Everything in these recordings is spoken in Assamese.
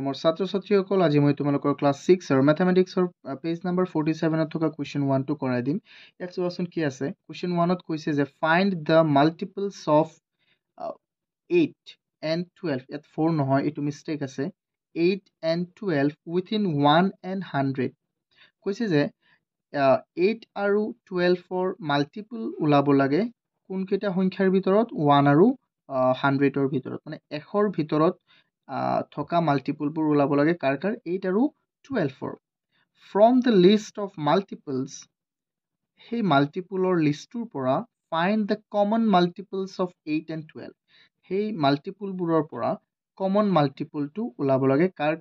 মোৰ ছাত্ৰ-ছাত্ৰীসকল আজি মই তোমালোকৰ ক্লাছ 6 আৰু ম্যাথমেটিক্সৰ পেজ নম্বৰ 47 ত থকা কোৱেশ্চন 1 টো কৰাই দিম। ইয়াত চোৱাচোন কি আছে। কোৱেশ্চন 1 ত কৈছে যে ফাইন্ড দ্য মাল্টিপলছ অফ 8 and 12। ইয়াত 4 নহয়, এইটো মিষ্টেক আছে। 8 and 12 within 1 and 100। কৈছে যে 8 আৰু 12ৰ মাল্টিপল ওলাব লাগে কোনকেইটা সংখ্যাৰ ভিতৰত 1 আৰু 100ৰ ভিতৰত, মানে 100ৰ ভিতৰত থকা মাল্টিপলবোৰ ওলাব লাগে কাৰ 8 আৰু 12ৰ। From the list of multiples, সেই মাল্টিপলৰ লিষ্টটোৰ পৰা find the common multiples of 8 and 12। সেই মাল্টিপলবোৰৰ পৰা কমন মাল্টিপলটো ওলাব লাগে কাৰ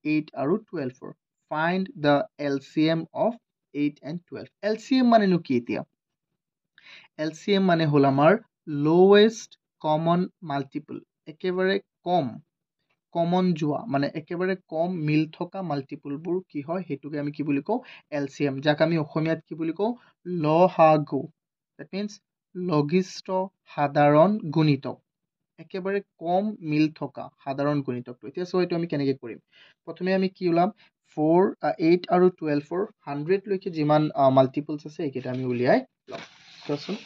8 আৰু 12ৰ। Find the LCM of 8 and 12। LCM মানেনো কি? এতিয়া এলচিএম মানে হ'ল আমাৰ লোৱেষ্ট কমন মাল্টিপল, একেবাৰে কমন যোৱা, মানে একেবাৰে কম মিল থকা মাল্টিপলবোৰ কি হয় সেইটোকে আমি কি বুলি কওঁ এলচিএম, যাক আমি অসমীয়াত কি বুলি কওঁ লসাগু। দ্যাট মিন্স লঘিষ্ঠ সাধাৰণ গুণিতক, একেবাৰে কম মিল থকা সাধাৰণ গুণিতকটো। এতিয়া চোৱা এইটো আমি কেনেকৈ কৰিম। প্ৰথমে আমি কি ওলাম 8 আৰু 12ৰ 100 লৈকে যিমান মাল্টিপলছ আছে এইকেইটা আমি উলিয়াই ল'ম। চোৱাচোন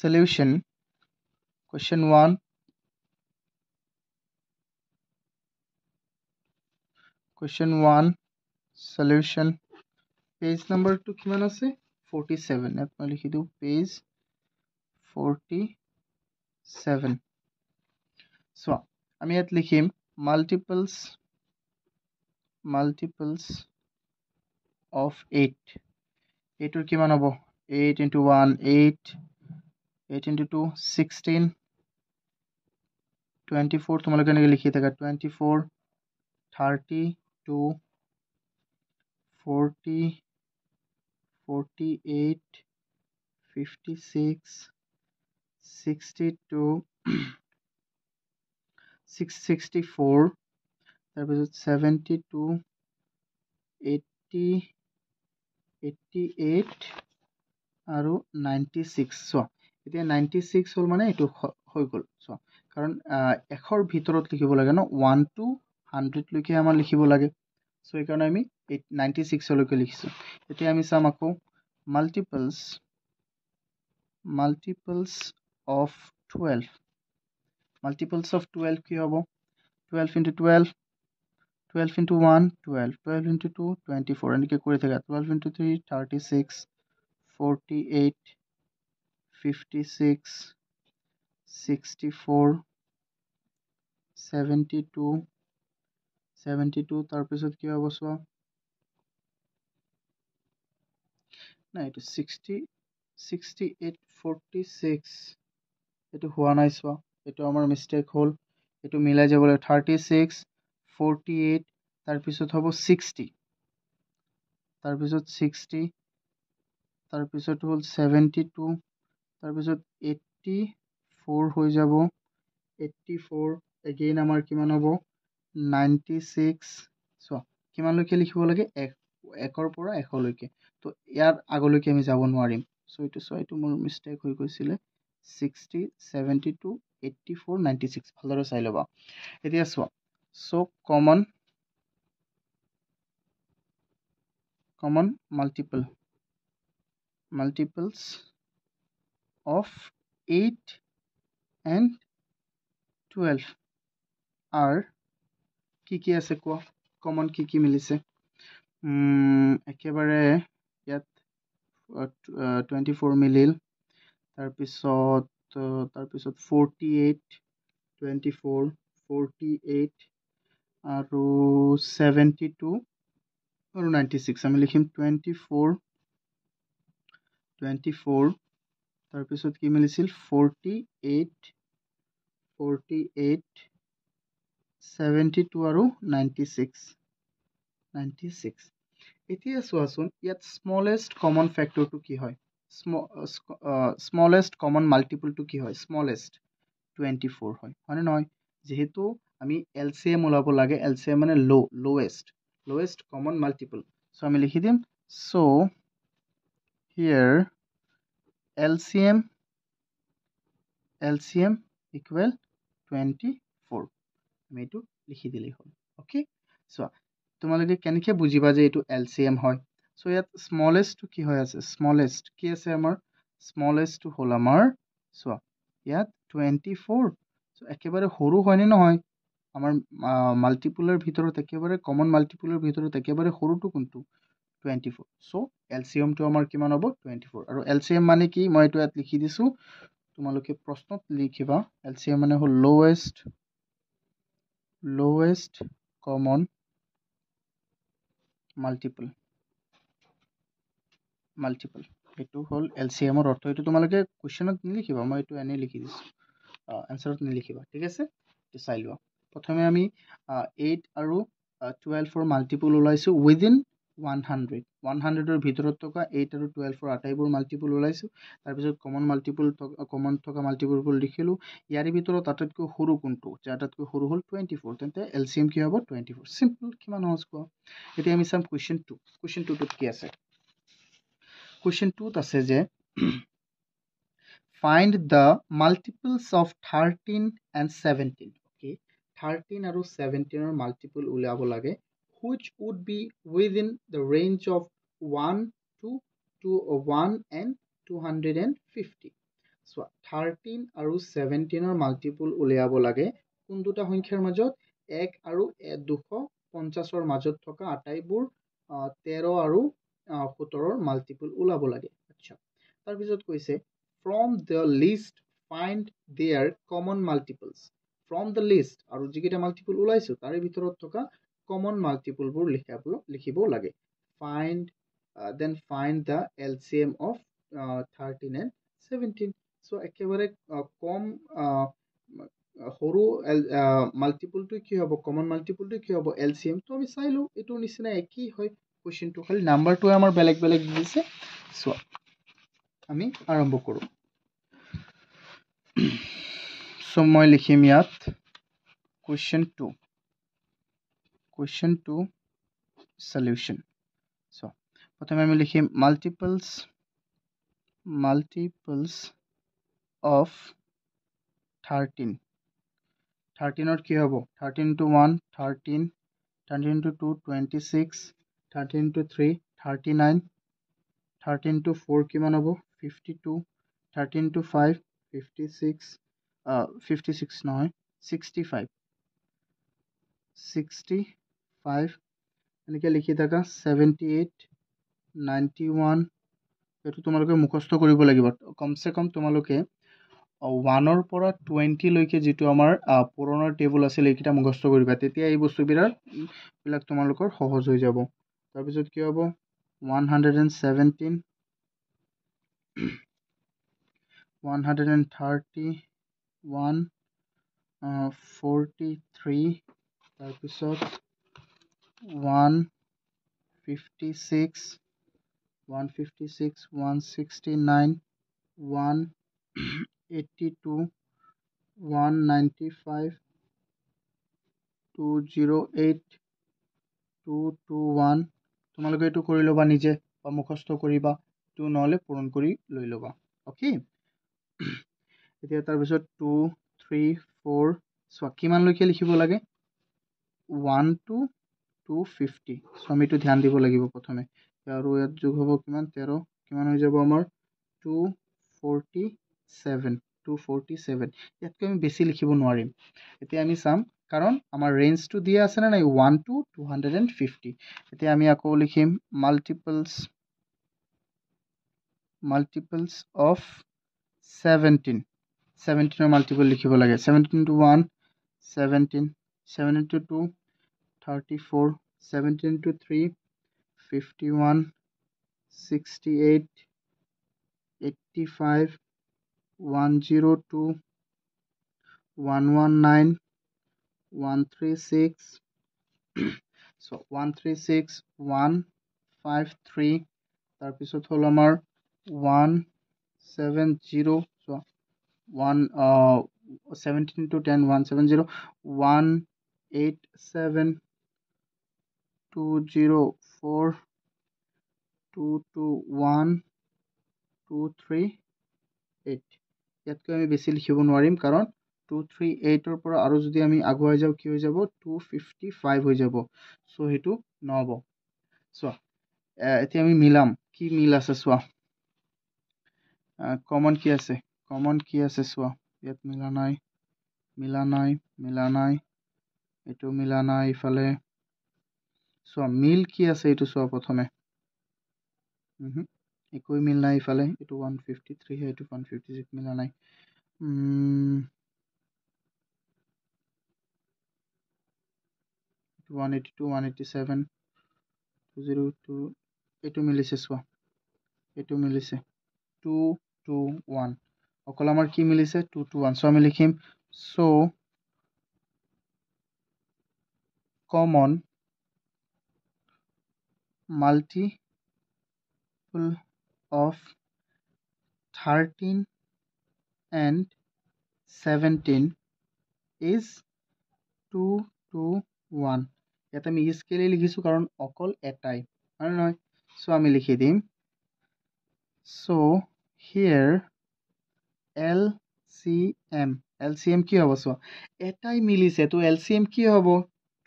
solution question 1 solution page number to কিমান আছে 47। ইয়াত মই লিখি দিওঁ page 47। so আমি ইয়াত লিখিম multiples of 8। এইটোৰ কিমান হ'ব 8 into 1 8 8 into 2 16 24 তোমালোকে এনেকৈ লিখি থাকা 24 32 40 48 56 62 664 তাৰপিছত 72 80 88 আৰু 96। চোৱা এতিয়া 96 হ'ল মানে এইটো হৈ গ'ল। চোৱা কাৰণ 100ৰ ভিতৰত লিখিব লাগে ন, 1 to 100 লৈকে আমাৰ লিখিব লাগে। চ' এইকাৰণে আমি 96 লৈকে লিখিছোঁ। এতিয়া আমি চাম আকৌ মাল্টিপলছ অফ 12। মাল্টিপলছ অফ 12 কি হ'ব 12 into 12 12 into 1 12 12 into 2 24 এনেকৈ কৰি থাকা 12 into 3 36 48 56 64 72 তাৰপিছত কি হ'ব চোৱা নাই এইটো 68 46 এইটো হোৱা নাই। চোৱা এইটো আমাৰ মিষ্টেক হ'ল, এইটো মিলাই যাব লাগে 36 48 তাৰপিছত হ'ব 60 তাৰপিছত 60 তাৰপিছত হ'ল 72 তাৰপিছত 84 হৈ যাব 84 এগেইন আমাৰ কিমান হ'ব 96। চোৱা কিমানলৈকে লিখিব লাগে 1ৰ পৰা 100 লৈকে। তো ইয়াৰ আগলৈকে আমি যাব নোৱাৰিম। চ' এইটো মোৰ মিষ্টেক হৈ গৈছিলে 60 72 84 96 ভালদৰে চাই ল'বা। এতিয়া চোৱা চ' common multiples of 8 and 12 are কি আছে কোৱা কমন কি মিলিছে। একেবাৰে ইয়াত 24 মিলিল, তাৰপিছত 48 24 48 আৰু 72 আৰু 96 আমি লিখিম 24 তাৰপিছত কি মিলিছিল 48 72 আৰু 96। এতিয়া চোৱাচোন ইয়াত স্মলেষ্ট কমন ফেক্টৰটো কি হয়, স্মলেষ্ট কমন মাল্টিপলটো কি হয় স্মলেষ্ট 24 হয়, হয়নে নহয়। যিহেতু আমি এলচিএম ওলাব লাগে, এলচিএম মানে লোৱেষ্ট কমন মাল্টিপল। চ' আমি লিখি দিম So here LCM equal 24 আমি এইটো লিখি দিলেই হ'ল ওকে সো তোমালোকে কেনেকৈ বুজিবা যে এইটো LCM হয় সো ইয়াত স্মলেষ্টটো কি হৈ আছে স্মলেষ্ট কি আছে আমাৰ স্মলেষ্টটো হ'ল আমাৰ সো ইয়াত 24 সো একেবাৰে সৰু হয়নে নহয় আমাৰ মাল্টিপুলৰ ভিতৰত একেবাৰে কমন মাল্টিপুলৰ ভিতৰত একেবাৰে সৰুটো কোনটো 24 সো LCMটো আমাৰ কিমান হ'ব 24 আৰু LCM মানে কি মই এইটো ইয়াত লিখি দিছোঁ তোমালোকে প্ৰশ্নত লিখিবা LCM মানে হ'ল lowest common multiple এইটো হ'ল LCM ৰ অৰ্থ এইটো তোমালোকে কোৱেশ্চনত নিলিখিবা মই এইটো এনে লিখি দিছোঁ আনসাৰত নিলিখিবা ঠিক আছে তো চাই লোৱা প্ৰথমে আমি 8 আৰু 12 ৰ মাল্টিপল ওলাইছো উইদিন 100 ৰ ভিতৰত থকা 8 আৰু 12 ৰ আটাইবোৰ মাল্টিপল ওলাইছো তাৰ পিছত কমন থকা মাল্টিপলবোৰ লিখিলো ইয়াৰ ভিতৰত আটাইতকৈ সৰু কোনটো যে আটাইতকৈ সৰু হ'ল 24 তেন্তে LCM কি হ'ব 24 সিম্পল কিমান সহজ কোৱা এতিয়া আমি চাম কোৱেশ্চন 2 টোত কি আছে Question 2 আছে যে find the multiples of 13 and 17 okay 13 আৰু 17 ৰ multiple উলিয়াব লাগে which would be within the range of 1 to 1 and 250 so 13 আৰু 17 ৰ multiple উলিয়াব লাগে কোন দুটা সংখ্যাৰ মাজত 1 আৰু 250 ৰ মাজত থকা আটাইবোৰ 13 আৰু 17ৰ মাল্টিপল ওলাব লাগে আচ্ছা তাৰ পিছত কৈছে from the list find their common multiples from the list আৰু যিকেইটা মাল্টিপল ওলাইছো তাৰে ভিতৰত থকা common multipleবোৰ লিখিব লাগে then find the LCM of 13 and 17 so একেবাৰে কম সৰু মাল্টিপলটো কি হ'ব কমন মাল্টিপলটো কি হ'ব LCM তো আমি চাইলো এইটো নিচিনা একই হয় কোৱেশ্চনটো খালি নাম্বাৰটো আমাৰ বেলেগ বেলেগ দিছে সো আমি আৰম্ভ কৰোঁ সো মই লিখিম ইয়াত কোৱেশ্চন 2 সলিউশন সো প্ৰথমে আমি লিখিম মাল্টিপলস of 13 13 ৰ কি হ'ব 13 into 1 13 13 into 2 26 13 into 3 39 13 into 4 কিমান হ'ব 52 13 into 5 56 56 নহয় 65 এনেকৈ লিখি থাকা 78 91 এইটো তোমালোকে মুখস্থ কৰিব লাগিব কমসে কম তোমালোকে 1 ৰ পৰা 20 লৈকে যিটো আমাৰ পুৰণৰ টেবুল আছিল এইকেইটা মুখস্থ কৰিবা তেতিয়া এই বস্তুবিলাক তোমালোকৰ সহজ হৈ যাব তাৰপিছত কি হ'ব 117 131 43 তাৰপিছত 156 169 182 195 208 221 তোমালোকে এইটো কৰি ল'বা নিজে বা মুখস্থ কৰিবা এইটো নহ'লে পূৰণ কৰি লৈ ল'বা অ'কে এতিয়া তাৰপিছত 2 3 4 চোৱা কিমানলৈকে লিখিব লাগে 1 to 250 সো আমি এইটো ধ্যান দিব লাগিব প্ৰথমে আৰু ইয়াত যোগ হ'ব কিমান 13 কিমান হৈ যাব আমাৰ 247 ইয়াতকৈ আমি বেছি লিখিব নোৱাৰিম এতিয়া আমি চাম কাৰণ আমাৰ ৰেঞ্জটো দিয়া আছে নে নাই 1 to 250 এতিয়া আমি আকৌ লিখিম multiples of 17 ৰ মাল্টিপল লিখিব লাগে 17 into 1 17 7 into 2 34 17 into 3 51 68 85 102 119 136 so 136 153 তাৰপিছত হ'ল আমাৰ 170 so 17 to 10 170 187 204 2 2 1 2 3 8 ইয়াতকৈ আমি বেছি লিখিব নোৱাৰিম কাৰণ 2 3 8 ৰ পৰা আৰু যদি আমি আগুৱাই যাওঁ কি হৈ যাব 255 হৈ যাব সো হেতু নহব চোৱা এতিয়া আমি মিলাম কি মিল আছে চোৱা কমন কি আছে চোৱা ইয়াত মিলা নাই এটো মিলা নাই ইফালে চোৱা মিল কি আছে এটো চোৱা প্ৰথমে একোই মিল নাই ইফালে এটো 153 হে এটো 156 মিলা নাই 182 187 202 এটো মিলিছে চোৱা এটো মিলিছে 2 2 1 অকল আমাৰ কি মিলিছে 2 2 1 সো আমি লিখিম so common multiple of 13 and 17 is 2 2 1 ইয়াত আমি ইজ কেলে লিখিছো কাৰণ অকল এটাই আৰু নহয় সো আমি লিখি দিম সো here LCM কি হ'ব সো এটাই মিলিছে তো LCM কি হ'ব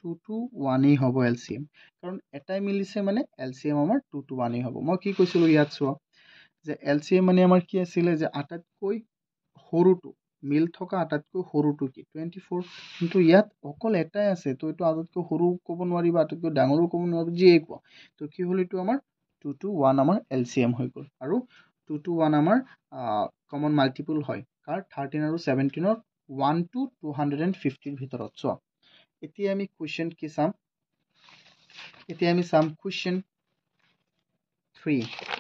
2 2 1 এই হ'ব LCM কাৰণ এটাই মিলিছে মানে LCM আমাৰ 2 2 1 এই হ'ব মই কি কৈছিলো ইয়াত চোৱা যে LCM মানে আমাৰ কি আছিল যে আটাতকৈ সৰুটো মিল থকা আটাতকৈ সৰুটো কি 24 কিন্তু ইয়াত অকল এটাই আছে তো এটো আটাতকৈ সৰু ক'ব নোৱাৰিবা আটাতকৈ ডাঙৰো ক'ব নোৱাৰিবা যি এক তো কি হ'ল এটো আমাৰ 2 2 1 আমাৰ LCM হৈ গ'ল আৰু 2 2 1 আমাৰ কমন মাল্টিপল হয় কাৰ 13 আৰু 17 ৰ 1 to 250 ৰ ভিতৰত চোৱা এতিয়া আমি কোৱেশ্চন কি চাম এতিয়া আমি চাম কোৱেশ্চন 3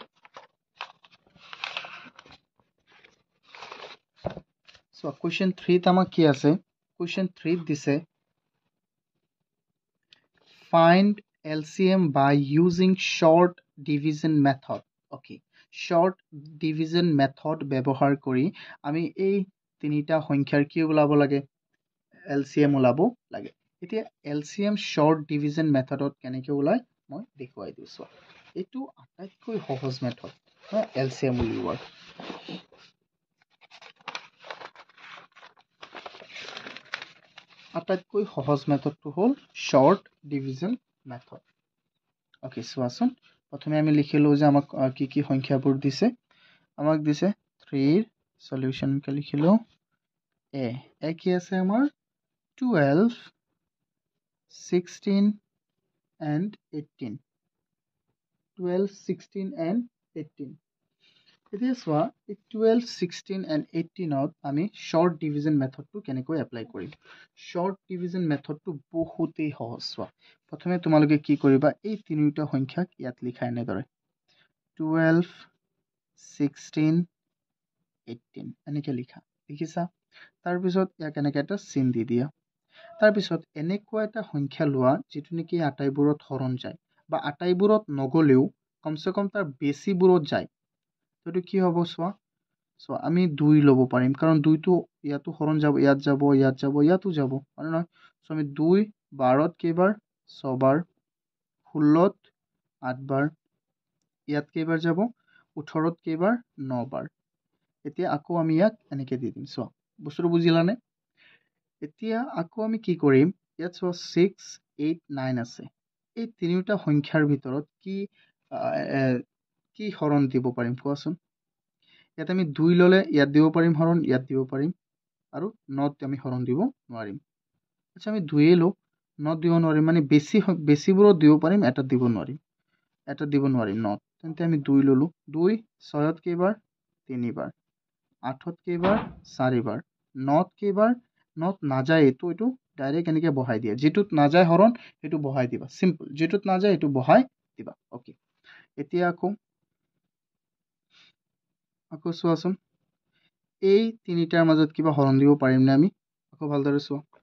So question 3 ত আমাক কি আছে question 3 দিছে find LCM by using short division method okay short division method ব্যৱহাৰ কৰি আমি এই তিনিটা সংখ্যাৰ কি ওলাব লাগে LCM ওলাব লাগে এতিয়া LCM short division methodত কেনেকৈ ওলাই মই দেখুৱাই দিছো এটো আটাইতকৈ সহজ মেথড LCM উলিওৱাৰ আটাইতকৈ সহজ মেথডটো হ'ল short division method ওকে সোৱাচোন প্ৰথমে আমি লিখিলো যে আমাক কি কি সংখ্যাবোৰ দিছে আমাক দিছে 3 ৰ সলিউশন কে লিখিলো এ কি আছে আমাৰ 12 16 and 18 12 16 and 18 এতিয়া সোৱা 12 16 and 18 ত আমি short division methodটো কেনেকৈ এপ্লাই কৰিম short division methodটো বহুতেই সহজ সোৱা প্ৰথমে তোমালোকে কি কৰিবা এই তিনিটা সংখ্যাক ইয়াত লিখা এনেদৰে 12 16 18 এনেকৈ লিখা লিখিছা তাৰ পিছত ইয়াক এনেকৈ এটা চিন দি দিয়া তাৰ পিছত এনেকুৱা এটা সংখ্যা লোৱা যেটো নেকি আটাইবোৰত হৰণ যায় বা আটাইবোৰত নগলেও কমসে কম তাৰ বেছিবোৰত যায় তো কি হ'ব সোৱা আমি 2 লব পাৰিম কাৰণ 2 টো ইয়াতো হৰণ যাব ইয়াত যাব ইয়াতো যাব মানে নহয় সো আমি 2 12ত কেইবাৰ 6 বাৰ 16ত 8 বাৰ ইয়াত কেইবাৰ যাব 18ত কেইবাৰ 9 বাৰ এতিয়া আকৌ আমি ইয়াক এনেকৈ দি দিম সোৱা বস্তুটো বুজিলানে এতিয়া আকৌ আমি কি কৰিম ইয়াত সোৱা 6 8 9 আছে এই তিনিটা সংখ্যাৰ ভিতৰত কি হৰণ দিব পাৰিম কোৱাচোন ইয়াত আমি 2 ললে ইয়াত দিব পাৰিম হৰণ ইয়াত দিব পাৰিম আৰু 9 আমি হৰণ দিব নোৱাৰিম আচ্ছা আমি 2 লো 9 দিব নোৱাৰিম মানে বেছিবোৰত দিব পাৰিম এটা দিব নোৱাৰিম 9 তেন্তে আমি 2 ললো 2 6ত কেইবাৰ 3 বাৰ 8ত কেইবাৰ 4 বাৰ 9ত কেইবাৰ 9ত নাযায় এটো ডাইৰেক্ট এনেকৈ বহাই দিয়া যেটোত নাযায় হৰণ হেতু বহাই দিবা সিম্পল যেটোত নাযায় এটো বহাই দিবা ওকে এতিয়া আকৌ সোৱাচোন এই তিনিটাৰ মাজত কিবা হৰণ দিব পাৰিম না আমি আকৌ ভালদৰে সোৱা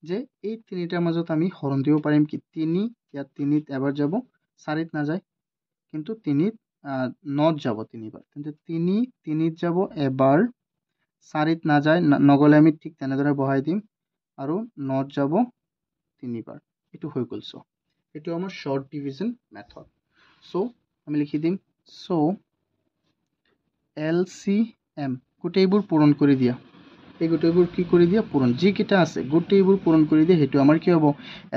যে এই তিনিটাৰ মাজত আমি হৰণ দিব পাৰিম কি 3 ইয়াত 3ত এবাৰ যাব 4ত নাযায় কিন্তু 3ত 9ত যাব 3 বাৰ তেন্তে 3ত যাব এবাৰ 4ত নাযায় নগলে আমি ঠিক তেনেদৰে বহাই দিম আৰু 9ত যাব 3 বাৰ এটো হৈ গল সো এটো আমাৰ short division method সো আমি লিখি দিম সো LCM গোটেইবোৰ পূৰণ কৰি দিয়া এই গোটেইবোৰ কি কৰি দিয়া পূৰণ যিকেইটা আছে গোটেইবোৰ পূৰণ কৰি দিয়া সেইটো আমাৰ কি হ'ব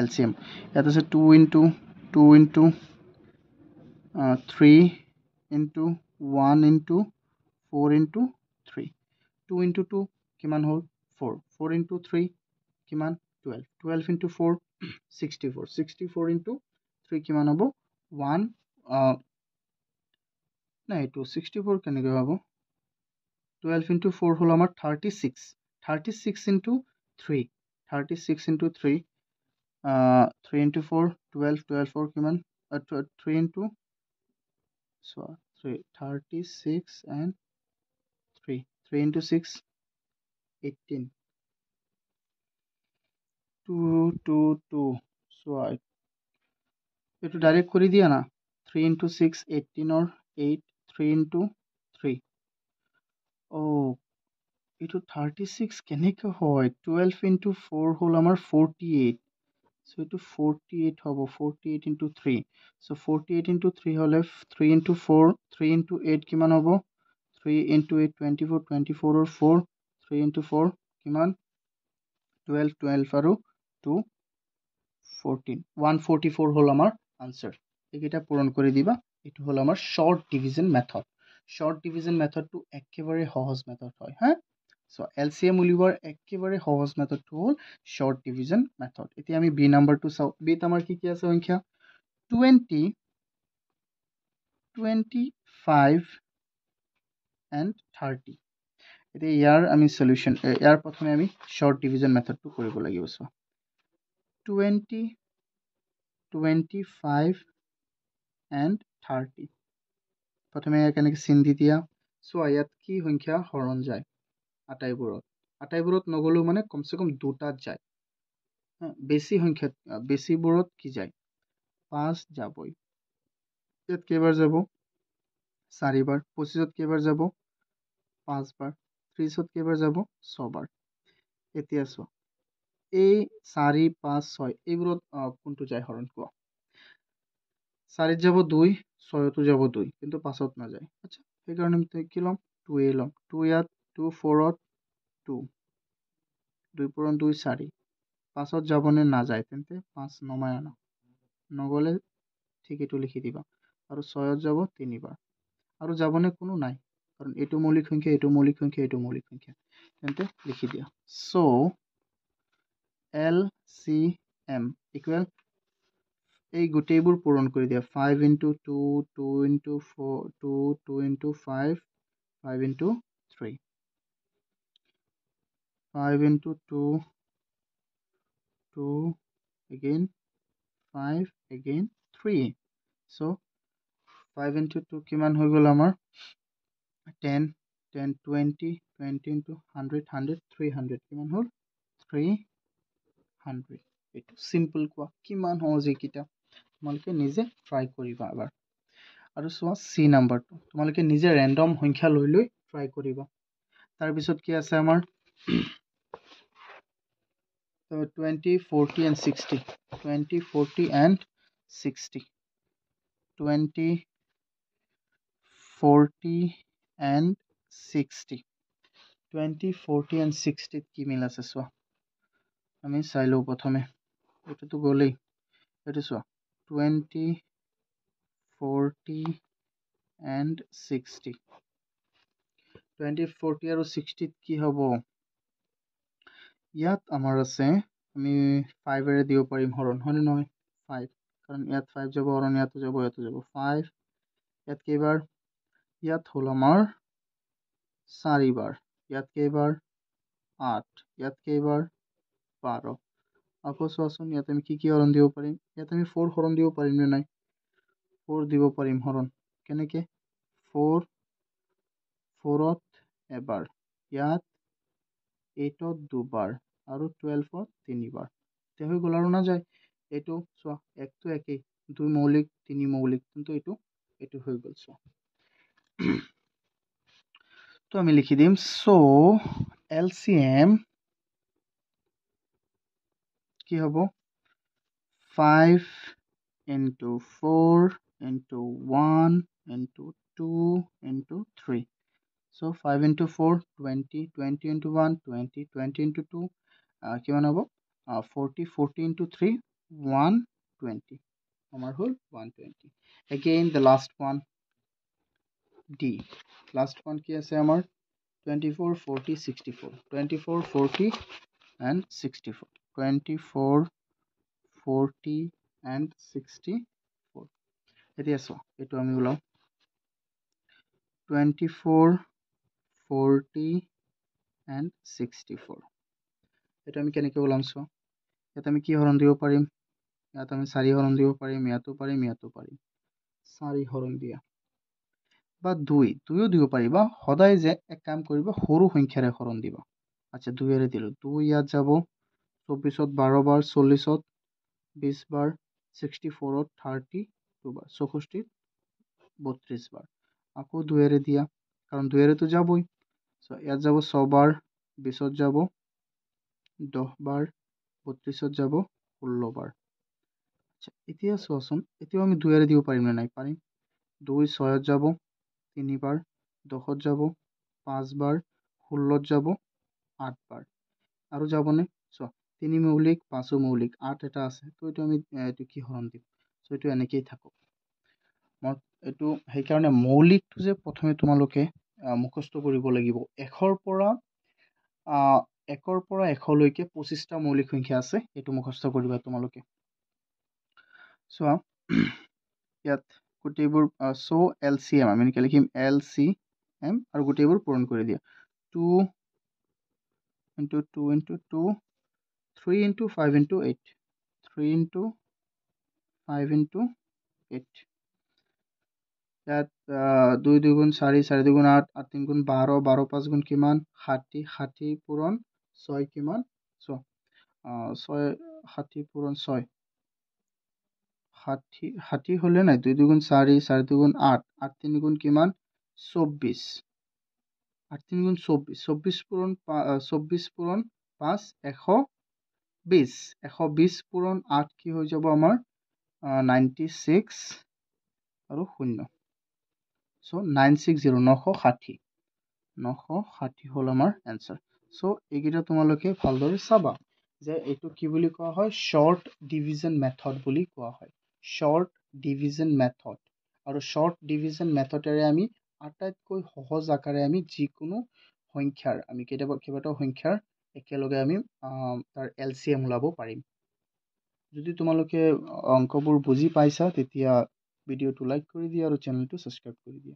LCM ইয়াত আছে 2 into 3 into 1 into 4 into 3 2 into 2 কিমান হ'ল 4 4 into 3 কিমান 12 12 into 4 64 64 into 3 কিমান হ'ব 1 নাই এইটো 64 কেনেকৈ হ'ব 12 into 4 হ'ল আমাৰ 36 36 into 3 36 into 3 3 into 4 12 12 4 কিমান 3 into so 3 36 and 3 3 into 6 18 2 2 2 so এইটো ডাইৰেক্ট কৰি দিয়া না 3 into 6 18 or 8 3 into 3 oh এইটো 36 কেনেকৈ হয় 12 into 4 হ'ল আমাৰ 48 so এইটো 48 হ'ব 48 into 3 so 48 into 3 হ'লে 3 into 4 3 into 8 কিমান হ'ব 3 into 8 24 24 or 4 3 into 4 কিমান 12 12 আৰু 2 14 144 হ'ল আমাৰ আনসাৰ এইকেইটা পূৰণ কৰি দিবা এইটো হ'ল আমাৰ short division method short division মেথডটো একেবাৰে সহজ মেথড হয় হা সো LCM উলিওৱাৰ একেবাৰে সহজ মেথডটো হ'ল শৰ্ট ডিভিজন মেথড এতিয়া আমি বি নাম্বাৰটো চাও বিত আমাৰ কি কি আছে সংখ্যা 20 25 and 30 এতিয়া ইয়াৰ আমি সলিউশন ইয়াৰ প্ৰথমে আমি শৰ্ট ডিভিজন মেথডটো কৰিব লাগিব সো 20 25 and 30 প্ৰথমে কেনেকৈ চিন দি দিয়া সো ইয়াত কি সংখ্যা হৰণ যায় আটাইবোৰত নগলো মানে কমসে কম দুটাত যায় বেছি সংখ্যা বেছিবোৰত কি যায় 5 যাবই ইয়াত কেইবাৰ যাব 4 বাৰ 25ত কেইবাৰ যাব 5 বাৰ 30ত কেইবাৰ যাব 6 বাৰ এতিয়া চোৱা এই 4 5 6 এইবোৰত কোনটো যায় হৰণ কোৱা 4 যাব 2 6তো যাব 2 কিন্তু 5ত না যায় আচ্ছা এই কাৰণে আমি কি লম 2 এ লম 2 ইয়াত 2 4ত 2 2 পূৰণ 2 4 5ত যাবনে না যায় তেন্তে 5 নমাই আনা নগলে ঠিক এটো লিখি দিবা আৰু 6ত যাব 3 বাৰ আৰু যাবনে কোনো নাই কাৰণ এটো মৌলিক সংখ্যা এটো মৌলিক সংখ্যা এটো মৌলিক সংখ্যা তেন্তে লিখি দিয়া সো LCM ইকুৱেল এই গোটেইবোৰ পূৰণ কৰি দিয়া 5 into 2 2 into 4 2 2 into 5 5 into 3 5 into 2 2 again 5 again 3 so 5 into 2 কিমান হৈ গল আমাৰ 10 10 20 20 into 100 100 300 কিমান হল 300 এটো সিম্পল কোৱা কিমান সহজ এইকিটা তোমালোকে নিজে ট্ৰাই কৰিবা এবাৰ আৰু সোৱা সি নাম্বাৰটো তোমালোকে নিজে ৰেন্ডম সংখ্যা লৈ লৈ ট্ৰাই কৰিবা তাৰ পিছত কি আছে আমাৰ 20 40 and 60 20 40 and 60 20 40 and 60 20 40 and 60 কি মিল আছে সোৱা আমি চাইলো প্ৰথমে এটো তো গলেই এটো সোৱা 20 40 and 60 20 40 আৰু 60 কি হ'ব ইয়াত আমাৰ আছে আমি 5 এৰে দিব পাৰিম হৰণ হয়নে নহয় 5 কাৰণ ইয়াত 5 যাব হৰণ ইয়াত যাব 5 ইয়াত কেইবাৰ ইয়াত হল আমাৰ 4 বাৰ ইয়াত কেইবাৰ 8 ইয়াত কেইবাৰ 12 আকৌ চোৱাচোন ইয়াত আমি কি হৰণ দিব পাৰিম ইয়াত আমি 4 হৰণ দিব পাৰিম নে নাই 4 দিব পাৰিম হৰণ কেনেকে 4 4ত এবাৰ ইয়াত 8ত দুবাৰ আৰু 12ত তিনিবাৰ তে হৈ গল আৰু না যায় এটো সোৱা একটো একেই দুই মৌলিক তিনি মৌলিক কিন্তু এটো হৈ গল সোৱা তো আমি লিখি দিম সো LCM কি হ'ব 5 into 4 into 1 into 2 into 3. So 5 into 4 20, 20 into 1 20, 20 into 2 কিমান হ'ব 40, 40 into 3 120 আমাৰ হ'ল 120. Again the last one D. Last one কি আছে আমাৰ 24 40 64 24 40 and 64 24 40 and 64 এতিয়া চোৱা এইটো আমি ওলাও 24 40 and 64 এটা আমি কেনেকৈ ওলাম চোৱা ইয়াত আমি কি হৰণ দিব পাৰিম ইয়াত আমি 4 হৰণ দিব পাৰিম ইয়াতো পাৰিম 4 হৰণ দিয়া বা 2 2ও দিব পাৰিবা সদায় যে এক কাম কৰিবা সৰু সংখ্যাৰে হৰণ দিবা আচ্ছা 2 এৰে দিলো 2 ইয়াত যাব 24ত 12 বাৰ 40ত 20 বাৰ 64ত 32 বাৰ 64ত 32 বাৰ আকৌ 2 এৰে দিয়া কাৰণ 2 এৰে তো যাবই সো ইয়াত যাব 6 বাৰ 20ত যাব 10 বাৰ 32ত যাব 16 বাৰ আচ্ছা এতিয়া চোৱাচোন এতিয়া আমি 2 এৰে দিব পাৰিম না নাই পাৰিম 2 6ত যাব 3 বাৰ 10ত যাব 5 বাৰ 16ত যাব 8 বাৰ আৰু যাবনে চোৱা 3 মৌলিক 5 মৌলিক 8 এটা আছে তো এটো আমি এটো কি হৰণ দিম সো এটো এনেকেই থাকক মই এটো সেই কাৰণে মৌলিকটো যে প্ৰথমে তোমালোকে মুখস্থ কৰিব লাগিব 1 পৰা 1 লৈকে 25টা মৌলিক সংখ্যা আছে এটো মুখস্থ কৰিবা তোমালোকে চোৱা ইয়াত গোটেইবোৰ সো এলসিএম আমি কি লিখিম এলসিএম আৰু গোটেইবোৰ পূৰণ কৰি দিয়া 2 into 2 into 2 3 into 5 into 8 3 into 5 into 8 ইয়াত 2 2 গুণ 4 4 2 গুণ 8 8 3 গুণ 12 12 5 গুণ কিমান 60 60 পূৰণ 6 কিমান চোৱা 6 60 পূৰণ 6 60 60 হলে নাই 2 2 গুণ 4 4 2 গুণ 8 8 3 গুণ কিমান 24 8 3 গুণ 24 24 পূৰণ 24 পূৰণ 5 120 120 পূৰণ 8 কি হৈ যাব আমাৰ 96 আৰু 0 সো 960 960 960 হল আমাৰ आंसर সো এইগিটা তোমালোকে ভালদৰে চাবা যে এটো কি বুলি কোৱা হয় শৰ্ট ডিভিজন মেথড বুলি কোৱা হয় শৰ্ট ডিভিজন মেথড আৰু শৰ্ট ডিভিজন মেথডেৰে আমি আটাইতকৈ সহজ আকাৰে আমি যিকোনো সংখ্যাৰ আমি কেইবাটাও সংখ্যাৰ একেলগে আমি তাৰ এলসিএম ওলাব পাৰিম যদি তোমালোকে অংকবোৰ বুজি পাইছা তেতিয়া ভিডিওটো লাইক কৰি দিয়া আৰু চেনেলটো সাবস্ক্ৰাইব কৰি দিয়া